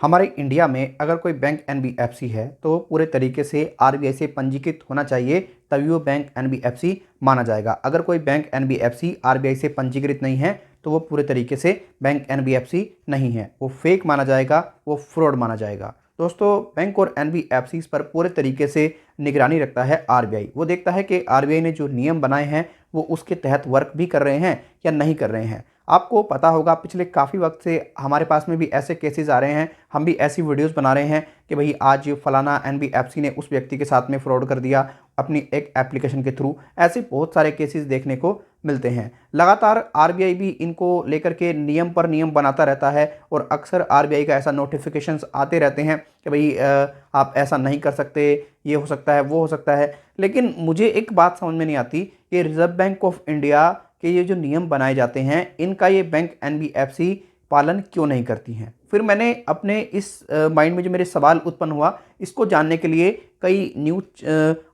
हमारे इंडिया में अगर कोई बैंक एनबीएफसी है तो पूरे तरीके से आरबीआई से पंजीकृत होना चाहिए, तभी वो बैंक एनबीएफसी माना जाएगा। अगर कोई बैंक एनबीएफसी आरबीआई से पंजीकृत नहीं है तो वो पूरे तरीके से बैंक एनबीएफसी नहीं है, वो फेक माना जाएगा, वो फ्रॉड माना जाएगा। दोस्तों, बैंक और एनबीएफसी पर पूरे तरीके से निगरानी रखता है आरबीआई। वो देखता है कि आरबीआई ने जो नियम बनाए हैं वो उसके तहत वर्क भी कर रहे हैं या नहीं कर रहे हैं। आपको पता होगा पिछले काफ़ी वक्त से हमारे पास में भी ऐसे केसेस आ रहे हैं, हम भी ऐसी वीडियोस बना रहे हैं कि भाई आज फलाना एनबीएफसी ने उस व्यक्ति के साथ में फ्रॉड कर दिया अपनी एक एप्लीकेशन के थ्रू। ऐसे बहुत सारे केसेस देखने को मिलते हैं। लगातार आरबीआई भी इनको लेकर के नियम पर नियम बनाता रहता है और अक्सर आरबीआई का ऐसा नोटिफिकेशंस आते रहते हैं कि भाई आप ऐसा नहीं कर सकते, ये हो सकता है, वो हो सकता है। लेकिन मुझे एक बात समझ में नहीं आती कि रिजर्व बैंक ऑफ इंडिया के ये जो नियम बनाए जाते हैं इनका ये बैंक एनबीएफसी पालन क्यों नहीं करती हैं। फिर मैंने अपने इस माइंड में जो मेरे सवाल उत्पन्न हुआ, इसको जानने के लिए कई न्यूज़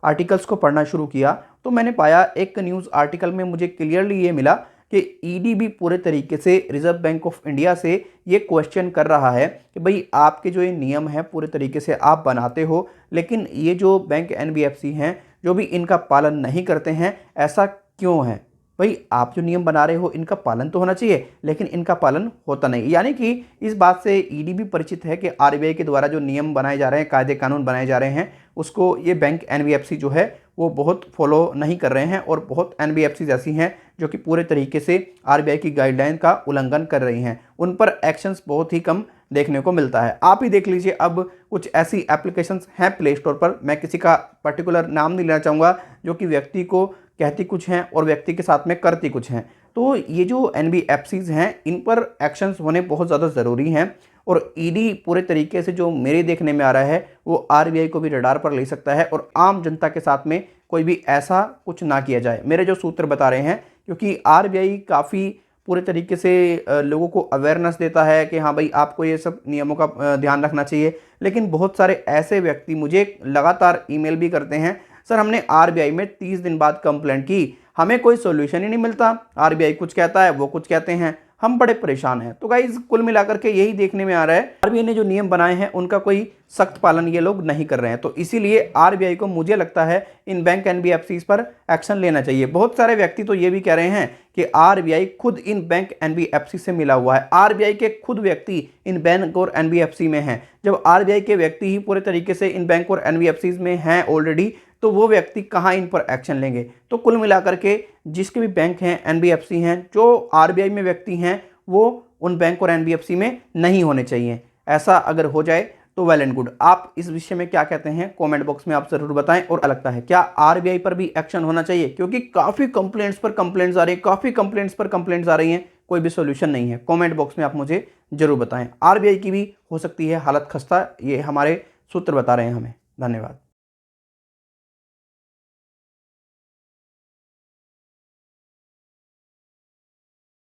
आर्टिकल्स को पढ़ना शुरू किया। तो मैंने पाया एक न्यूज़ आर्टिकल में मुझे क्लियरली ये मिला कि ईडी भी पूरे तरीके से रिजर्व बैंक ऑफ इंडिया से ये क्वेश्चन कर रहा है कि भाई आपके जो ये नियम है पूरे तरीके से आप बनाते हो, लेकिन ये जो बैंक एनबीएफसी हैं जो भी इनका पालन नहीं करते हैं, ऐसा क्यों है। भाई आप जो नियम बना रहे हो इनका पालन तो होना चाहिए, लेकिन इनका पालन होता नहीं। यानी कि इस बात से ईडी भी परिचित है कि आरबीआई के द्वारा जो नियम बनाए जा रहे हैं, कायदे कानून बनाए जा रहे हैं, उसको ये बैंक एनबीएफसी जो है वो बहुत फॉलो नहीं कर रहे हैं। और बहुत एनबीएफसी ऐसी हैं जो कि पूरे तरीके से आरबीआई की गाइडलाइन का उल्लंघन कर रही हैं, उन पर एक्शंस बहुत ही कम देखने को मिलता है। आप ही देख लीजिए, अब कुछ ऐसी एप्लीकेशंस हैं प्ले स्टोर पर, मैं किसी का पर्टिकुलर नाम नहीं लेना चाहूँगा, जो कि व्यक्ति को कहती कुछ हैं और व्यक्ति के साथ में करती कुछ हैं। तो ये जो एनबीएफसीज हैं इन पर एक्शंस होने बहुत ज़्यादा ज़रूरी हैं। और ईडी पूरे तरीके से जो मेरे देखने में आ रहा है वो आरबीआई को भी रडार पर ले सकता है और आम जनता के साथ में कोई भी ऐसा कुछ ना किया जाए, मेरे जो सूत्र बता रहे हैं। क्योंकि आरबीआई काफ़ी पूरे तरीके से लोगों को अवेयरनेस देता है कि हाँ भाई आपको ये सब नियमों का ध्यान रखना चाहिए, लेकिन बहुत सारे ऐसे व्यक्ति मुझे लगातार ईमेल भी करते हैं, सर हमने आरबीआई में 30 दिन बाद कंप्लेंट की, हमें कोई सोल्यूशन ही नहीं मिलता, आरबीआई कुछ कहता है वो कुछ कहते हैं, हम बड़े परेशान हैं। तो गाइस कुल मिलाकर के यही देखने में आ रहा है आरबीआई ने जो नियम बनाए हैं उनका कोई सख्त पालन ये लोग नहीं कर रहे हैं। तो इसीलिए आरबीआई को मुझे लगता है इन बैंक एनबीएफसीज पर एक्शन लेना चाहिए। बहुत सारे व्यक्ति तो ये भी कह रहे हैं कि आरबीआई खुद इन बैंक एनबीएफसी से मिला हुआ है, आरबीआई के खुद व्यक्ति इन बैंक और एनबीएफसी में हैं। जब आरबीआई के व्यक्ति ही पूरे तरीके से इन बैंक और एनबीएफसीज में हैं ऑलरेडी, तो वो व्यक्ति कहाँ इन पर एक्शन लेंगे। तो कुल मिलाकर के जिसके भी बैंक हैं, एनबीएफसी हैं, जो आरबीआई में व्यक्ति हैं, वो उन बैंक और एनबीएफसी में नहीं होने चाहिए। ऐसा अगर हो जाए तो वेल एंड गुड। आप इस विषय में क्या कहते हैं कमेंट बॉक्स में आप जरूर बताएं। और लगता है क्या आरबीआई पर भी एक्शन होना चाहिए, क्योंकि काफ़ी कंप्लेंट्स पर कंप्लेंट्स आ रही है, काफ़ी कंप्लेंट्स पर कंप्लेंट्स आ रही हैं, कोई भी सोल्यूशन नहीं है। कमेंट बॉक्स में आप मुझे जरूर बताएं। आरबीआई की भी हो सकती है हालत खस्ता, ये हमारे सूत्र बता रहे हैं हमें। धन्यवाद।